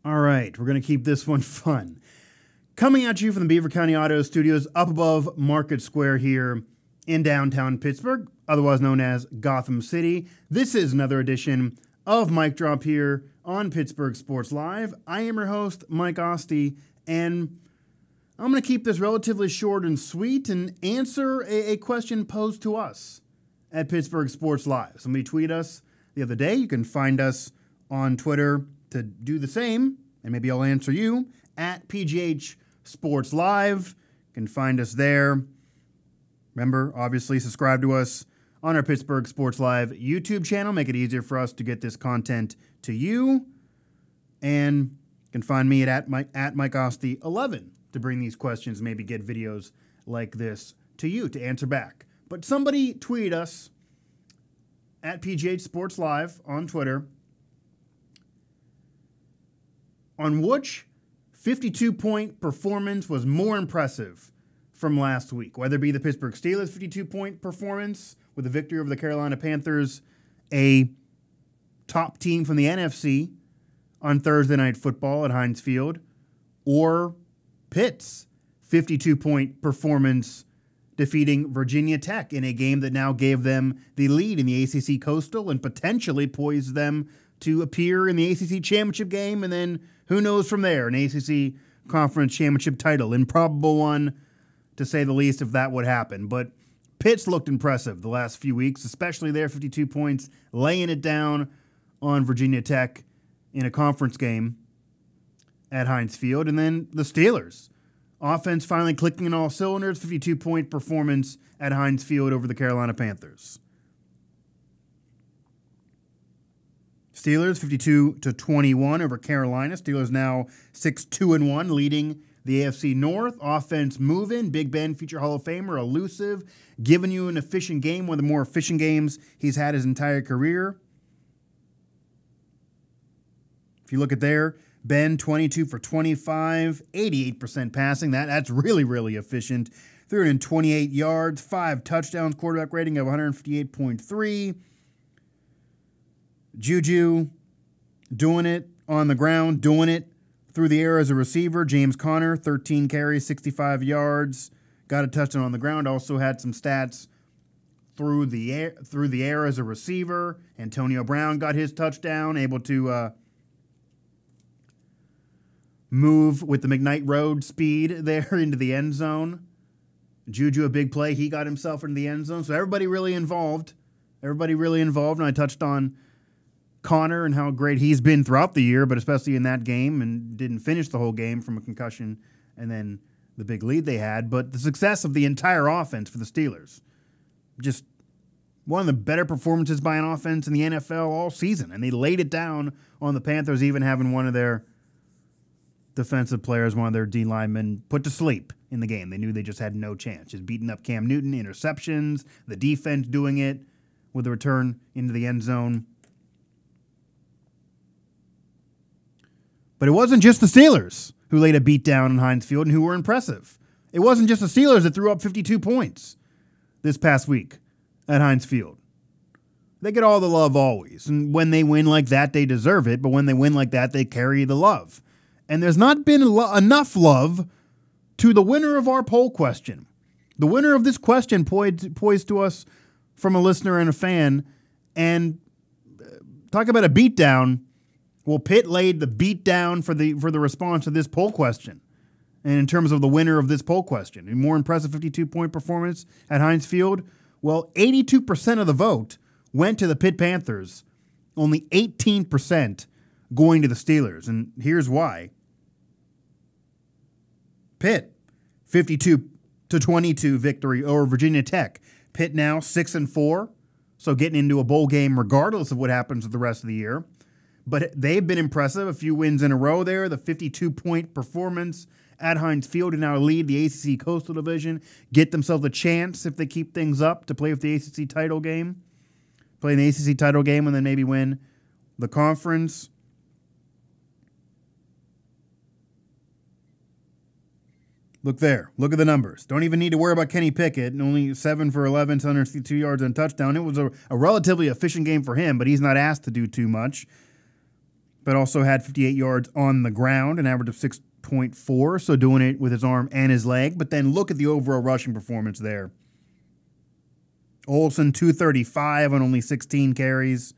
All right, we're going to keep this one fun. Coming at you from the Beaver County Auto Studios up above Market Square here in downtown Pittsburgh, otherwise known as Gotham City. This is another edition of Mic Drop here on Pittsburgh Sports Live. I am your host, Mike Asti, and I'm going to keep this relatively short and sweet and answer a question posed to us at Pittsburgh Sports Live. Somebody tweeted us the other day. You can find us on Twitter to do the same, and maybe I'll answer you at PGH Sports Live. You can find us there. Remember, obviously, subscribe to us on our Pittsburgh Sports Live YouTube channel. Make it easier for us to get this content to you. And you can find me at Mike Asti 11 to bring these questions, maybe get videos like this to you to answer back. But somebody tweeted us at PGH Sports Live on Twitter on which 52-point performance was more impressive from last week, whether it be the Pittsburgh Steelers' 52-point performance with a victory over the Carolina Panthers, a top team from the NFC on Thursday Night Football at Heinz Field, or Pitt's 52-point performance defeating Virginia Tech in a game that now gave them the lead in the ACC Coastal and potentially poised them to appear in the ACC Championship game, and then who knows from there, an ACC Conference Championship title. Improbable one, to say the least, if that would happen. But Pitt's looked impressive the last few weeks, especially their 52 points, laying it down on Virginia Tech in a conference game at Heinz Field. And then the Steelers. Offense finally clicking in all cylinders, 52-point performance at Heinz Field over the Carolina Panthers. Steelers 52-21 over Carolina. Steelers now 6-2-1, leading the AFC North. Offense moving. Big Ben, future Hall of Famer, elusive, giving you an efficient game, one of the more efficient games he's had his entire career. If you look at there, Ben 22 for 25, 88% passing. That's really, really efficient. 328 yards, 5 touchdowns, quarterback rating of 158.3. Juju doing it on the ground, doing it through the air as a receiver. James Conner, 13 carries, 65 yards, got a touchdown on the ground. Also had some stats through the air as a receiver. Antonio Brown got his touchdown, able to move with the McKnight Road speed there into the end zone. Juju, a big play. He got himself into the end zone. So everybody really involved. And I touched on Connor and how great he's been throughout the year, but especially in that game, and didn't finish the whole game from a concussion and then the big lead they had. But the success of the entire offense for the Steelers, just one of the better performances by an offense in the NFL all season. And they laid it down on the Panthers, even having one of their defensive players, one of their D linemen, put to sleep in the game. They knew they just had no chance. Just beating up Cam Newton, interceptions, the defense doing it with the return into the end zone. But it wasn't just the Steelers who laid a beat down in Heinz Field and who were impressive. It wasn't just the Steelers that threw up 52 points this past week at Heinz Field. They get all the love always. And when they win like that, they deserve it. But when they win like that, they carry the love. And there's not been enough love to the winner of our poll question. The winner of this question poised to us from a listener and a fan. And talk about a beatdown. Well, Pitt laid the beat down for the response to this poll question. And in terms of the winner of this poll question, a more impressive 52-point performance at Heinz Field, well, 82% of the vote went to the Pitt Panthers, only 18% going to the Steelers. And here's why. Pitt, 52-22 victory over Virginia Tech. Pitt now 6-4, so getting into a bowl game regardless of what happens with the rest of the year. But they've been impressive, a few wins in a row there. The 52-point performance at Heinz Field to now lead the ACC Coastal Division, get themselves a chance if they keep things up to play with the ACC title game. Play in the ACC title game and then maybe win the conference. Look there. Look at the numbers. Don't even need to worry about Kenny Pickett. Only 7 for 11, 162 yards and a touchdown. It was a relatively efficient game for him, but he's not asked to do too much. but also had 58 yards on the ground, an average of 6.4, so doing it with his arm and his leg. But then look at the overall rushing performance there. Olsen, 235 on only 16 carries.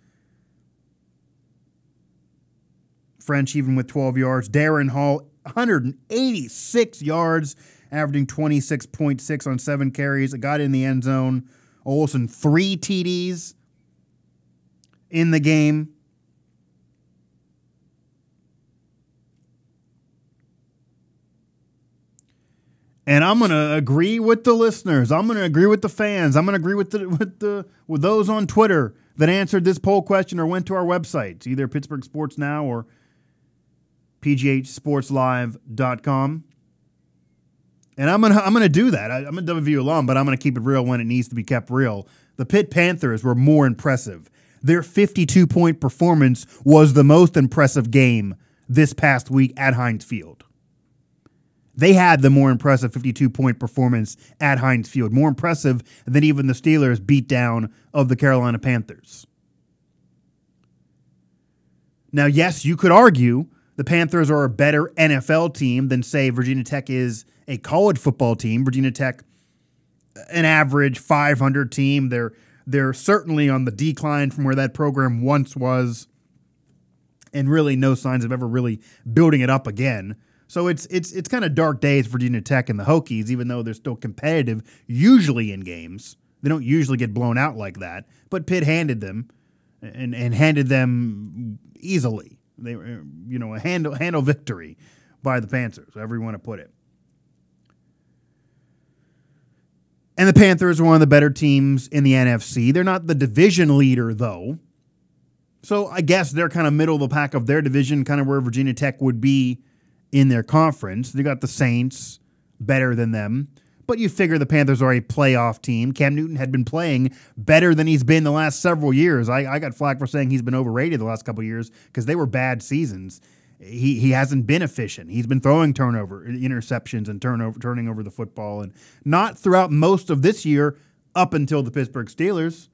French, even with 12 yards. Darren Hall, 186 yards, averaging 26.6 on 7 carries. It got in the end zone. Olsen, 3 TDs in the game. And I'm going to agree with the listeners. I'm going to agree with the fans. I'm going to agree with those on Twitter that answered this poll question or went to our website, either Pittsburgh Sports Now or pghsportslive.com. And I'm gonna do that. I'm a WVU alum, but I'm going to keep it real when it needs to be kept real. The Pitt Panthers were more impressive. Their 52-point performance was the most impressive game this past week at Heinz Field. They had the more impressive 52-point performance at Heinz Field, more impressive than even the Steelers' beatdown of the Carolina Panthers. Now, yes, you could argue the Panthers are a better NFL team than, say, Virginia Tech is a college football team. Virginia Tech, an average 500 team. They're certainly on the decline from where that program once was, and really no signs of ever really building it up again. So it's kind of dark days for Virginia Tech and the Hokies, even though they're still competitive, usually in games. They don't usually get blown out like that. But Pitt handed them, and handed them easily. They were, a handle victory by the Panthers, however you want to put it. And the Panthers are one of the better teams in the NFC. They're not the division leader, though. So I guess they're kind of middle of the pack of their division, kind of where Virginia Tech would be in their conference. They got the Saints, better than them. But you figure the Panthers are a playoff team. Cam Newton had been playing better than he's been the last several years. I got flack for saying he's been overrated the last couple of years because they were bad seasons. He hasn't been efficient. He's been throwing interceptions and turning over the football, and not throughout most of this year up until the Pittsburgh Steelers.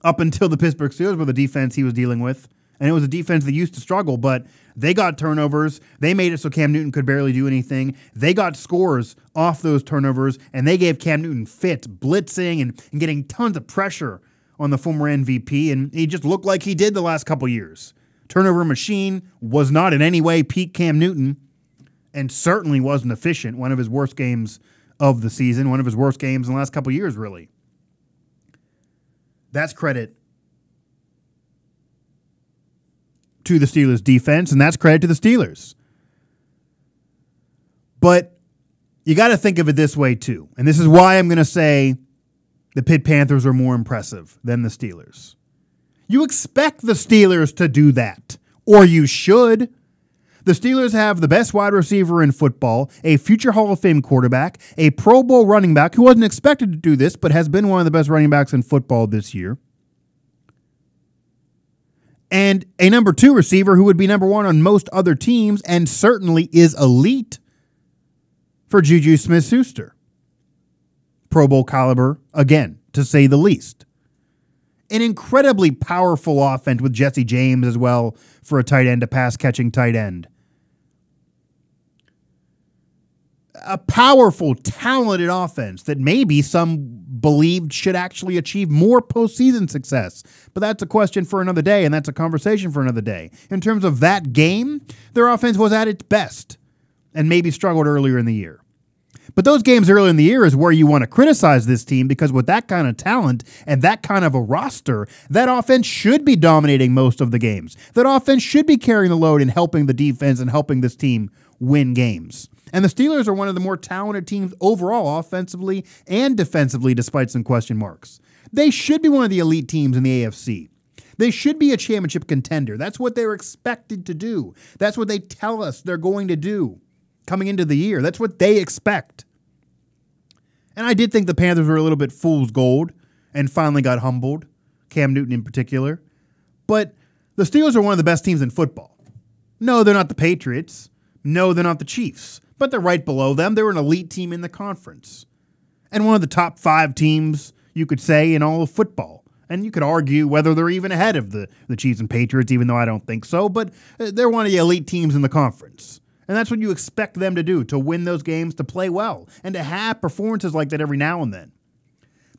Up until the Pittsburgh Steelers were the defense he was dealing with. And it was a defense that used to struggle, but they got turnovers. They made it so Cam Newton could barely do anything. They got scores off those turnovers, and they gave Cam Newton fits, blitzing and getting tons of pressure on the former MVP, and he just looked like he did the last couple years. Turnover machine, was not in any way peak Cam Newton, and certainly wasn't efficient. One of his worst games of the season, one of his worst games in the last couple years, really. That's credit to the Steelers defense, and that's credit to the Steelers. But you got to think of it this way too, and this is why I'm going to say the Pitt Panthers are more impressive than the Steelers. You expect the Steelers to do that, or you should. The Steelers have the best wide receiver in football, a future Hall of Fame quarterback, a Pro Bowl running back who wasn't expected to do this, but has been one of the best running backs in football this year, and a number 2 receiver who would be number 1 on most other teams and certainly is elite for Juju Smith-Schuster. Pro Bowl caliber, again, to say the least. An incredibly powerful offense with Jesse James as well for a tight end, a pass-catching tight end. A powerful, talented offense that maybe some believed should actually achieve more postseason success. But that's a question for another day, and that's a conversation for another day. In terms of that game, their offense was at its best and maybe struggled earlier in the year. But those games early in the year is where you want to criticize this team, because with that kind of talent and that kind of a roster, that offense should be dominating most of the games. That offense should be carrying the load and helping the defense and helping this team win games. And the Steelers are one of the more talented teams overall, offensively and defensively, despite some question marks. They should be one of the elite teams in the AFC. They should be a championship contender. That's what they're expected to do. That's what they tell us they're going to do coming into the year. That's what they expect. And I did think the Panthers were a little bit fool's gold and finally got humbled, Cam Newton in particular. But the Steelers are one of the best teams in football. No, they're not the Patriots. No, they're not the Chiefs. But they're right below them. They're an elite team in the conference. And one of the top 5 teams, you could say, in all of football. And you could argue whether they're even ahead of the Chiefs and Patriots, even though I don't think so. But they're one of the elite teams in the conference. And that's what you expect them to do, to win those games, to play well, and to have performances like that every now and then.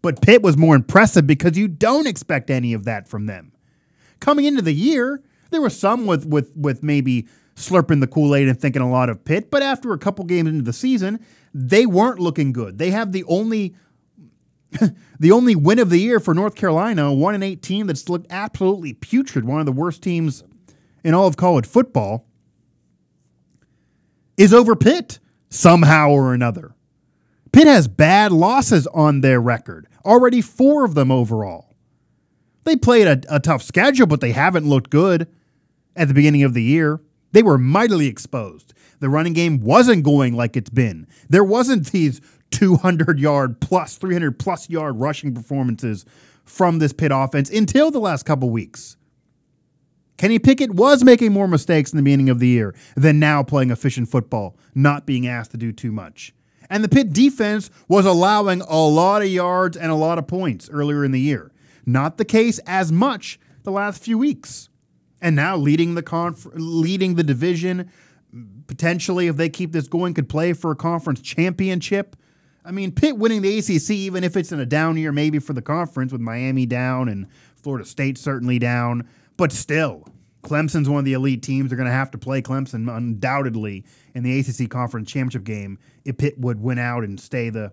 But Pitt was more impressive because you don't expect any of that from them. Coming into the year, there were some with maybe slurping the Kool-Aid and thinking a lot of Pitt, but after a couple games into the season, they weren't looking good. They have the only win of the year for North Carolina, 1-18 that's looked absolutely putrid, one of the worst teams in all of college football, is over Pitt somehow or another. Pitt has bad losses on their record, already 4 of them overall. They played a tough schedule, but they haven't looked good at the beginning of the year. They were mightily exposed. The running game wasn't going like it's been. There wasn't these 200-yard plus, 300-plus yard rushing performances from this Pitt offense until the last couple weeks. Kenny Pickett was making more mistakes in the beginning of the year than now playing efficient football, not being asked to do too much. And the Pitt defense was allowing a lot of yards and a lot of points earlier in the year. Not the case as much the last few weeks. And now leading the division, potentially if they keep this going, could play for a conference championship. I mean, Pitt winning the ACC, even if it's in a down year maybe for the conference with Miami down and Florida State certainly down, but still, Clemson's one of the elite teams. They're going to have to play Clemson undoubtedly in the ACC Conference Championship game if Pitt would win out and stay the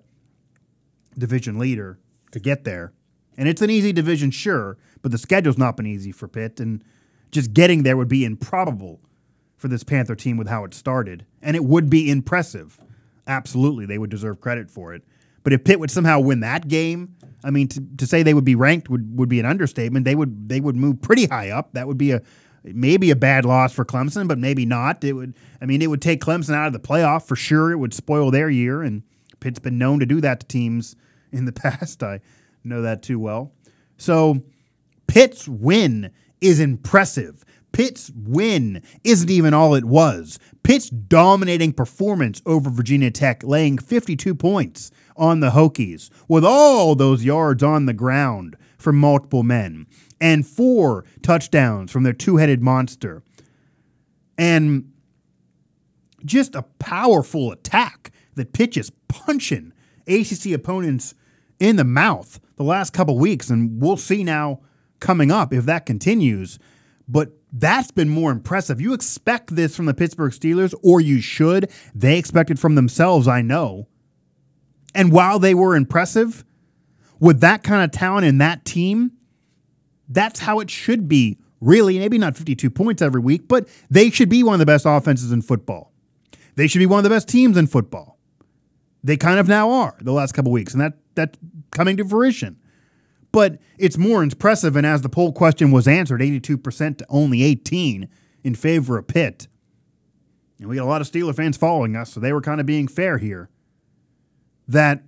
division leader to get there. And it's an easy division, sure, but the schedule's not been easy for Pitt, and just getting there would be improbable for this Panther team with how it started. And it would be impressive. Absolutely, they would deserve credit for it. But if Pitt would somehow win that game, I mean, to say they would be ranked would be an understatement. They would move pretty high up. That would be maybe a bad loss for Clemson, but maybe not. It would take Clemson out of the playoff for sure. It would spoil their year, and Pitt's been known to do that to teams in the past. I know that too well. So Pitt's win is impressive. Pitt's win isn't even all it was. Pitt's dominating performance over Virginia Tech, laying 52 points on the Hokies, with all those yards on the ground from multiple men, and 4 touchdowns from their two-headed monster. And just a powerful attack that Pitt is punching ACC opponents in the mouth the last couple weeks, and we'll see now coming up if that continues. But that's been more impressive. You expect this from the Pittsburgh Steelers, or you should. They expect it from themselves, I know. And while they were impressive, with that kind of talent in that team, that's how it should be, really. Maybe not 52 points every week, but they should be one of the best offenses in football. They should be one of the best teams in football. They kind of now are the last couple weeks, and that's coming to fruition. But it's more impressive, and as the poll question was answered, 82% to only 18% in favor of Pitt. And we got a lot of Steeler fans following us, so they were kind of being fair here. That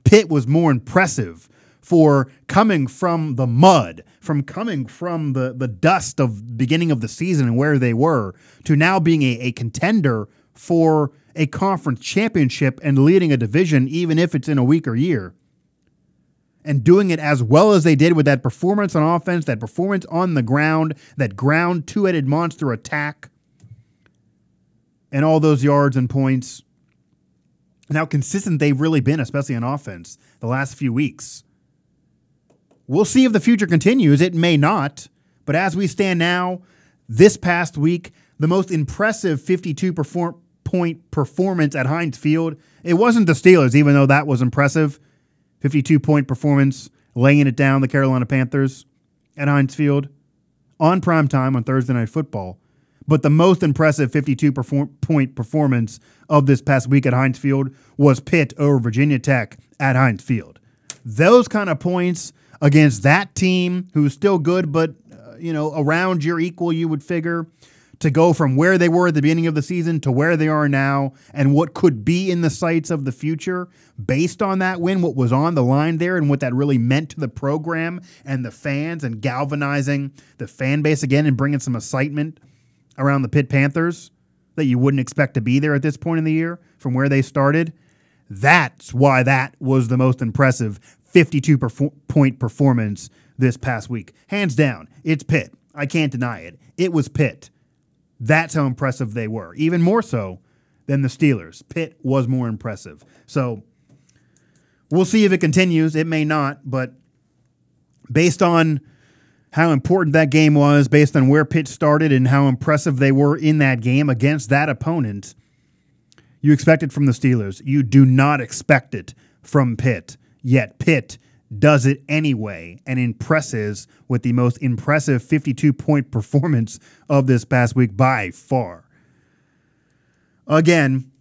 Pitt was more impressive for coming from the mud, from coming from the dust of beginning of the season and where they were, to now being a contender for a conference championship and leading a division, even if it's in a weaker year. And doing it as well as they did with that performance on offense, that performance on the ground, that ground two-headed monster attack, and all those yards and points, and how consistent they've really been, especially on offense, the last few weeks. We'll see if the future continues. It may not. But as we stand now, this past week, the most impressive 52-point performance at Heinz Field, it wasn't the Steelers, even though that was impressive. 52-point performance, laying it down, the Carolina Panthers at Heinz Field on primetime on Thursday Night Football. But the most impressive 52-point performance of this past week at Heinz Field was Pitt over Virginia Tech at Heinz Field. Those kind of points against that team, who's still good, but around your equal, you would figure, to go from where they were at the beginning of the season to where they are now and what could be in the sights of the future based on that win, what was on the line there and what that really meant to the program and the fans, and galvanizing the fan base again and bringing some excitement around the Pitt Panthers that you wouldn't expect to be there at this point in the year from where they started. That's why that was the most impressive 52-point performance this past week. Hands down, it's Pitt. I can't deny it. It was Pitt. That's how impressive they were. Even more so than the Steelers. Pitt was more impressive. So we'll see if it continues. It may not, but based on how important that game was, based on where Pitt started and how impressive they were in that game against that opponent, you expect it from the Steelers. You do not expect it from Pitt. Yet Pitt does it anyway and impresses with the most impressive 52-point performance of this past week by far. Again,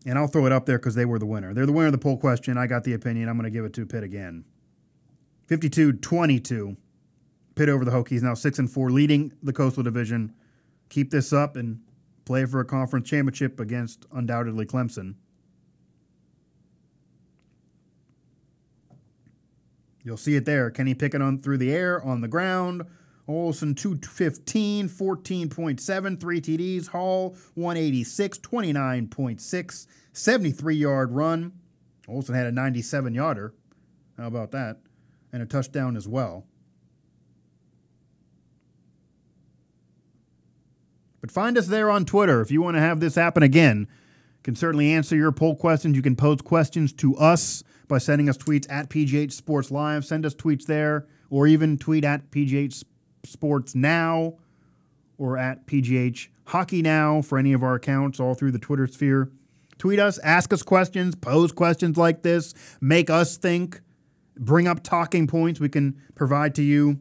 and I'll throw it up there because they were the winner. They're the winner of the poll question. I got the opinion. I'm going to give it to Pitt again. 52-22. Pitt over the Hokies, now 6-4, leading the Coastal Division. Keep this up and play for a conference championship against undoubtedly Clemson. You'll see it there. Kenny Pickett on through the air, on the ground. Olsen 215, 14.7, 3 TDs. Hall 186, 29.6, 73-yard run. Olsen had a 97-yarder. How about that? And a touchdown as well. But find us there on Twitter if you want to have this happen again. You can certainly answer your poll questions. You can pose questions to us by sending us tweets at PGH Sports Live. Send us tweets there, or even tweet at PGH Sports Now or at PGH Hockey Now for any of our accounts all through the Twitter sphere. Tweet us, ask us questions, pose questions like this, make us think, bring up talking points we can provide to you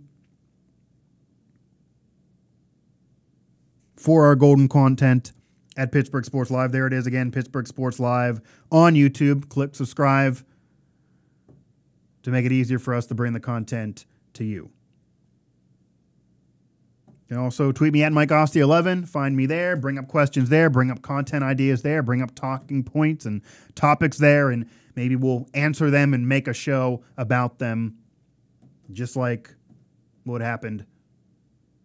for our golden content at Pittsburgh Sports Live. There it is again, Pittsburgh Sports Live on YouTube. Click subscribe to make it easier for us to bring the content to you. You can also tweet me at Mike Asti 11. Find me there. Bring up questions there. Bring up content ideas there. Bring up talking points and topics there, and maybe we'll answer them and make a show about them, just like what happened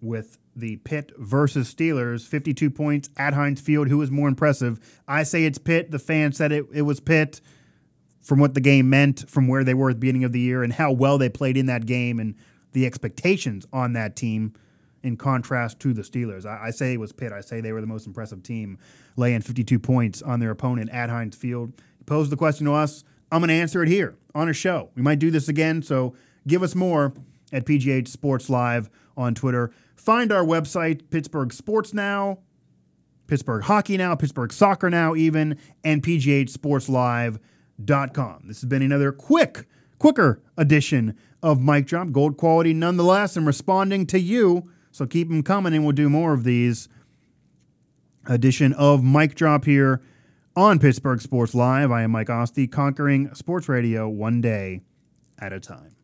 with the Pitt versus Steelers, 52 points at Heinz Field. Who was more impressive? I say it's Pitt. The fans said it was Pitt from what the game meant, from where they were at the beginning of the year and how well they played in that game and the expectations on that team in contrast to the Steelers. I say it was Pitt. I say they were the most impressive team, laying 52 points on their opponent at Heinz Field. Pose the question to us. I'm going to answer it here on a show. We might do this again, so give us more at PGH Sports Live on Twitter. Find our website, Pittsburgh Sports Now, Pittsburgh Hockey Now, Pittsburgh Soccer Now even, and PGHSportsLive.com. This has been another quicker edition of Mic Drop. Gold quality nonetheless, and responding to you, so keep them coming, and we'll do more of these. Edition of Mic Drop here on Pittsburgh Sports Live. I am Mike Asti, conquering sports radio one day at a time.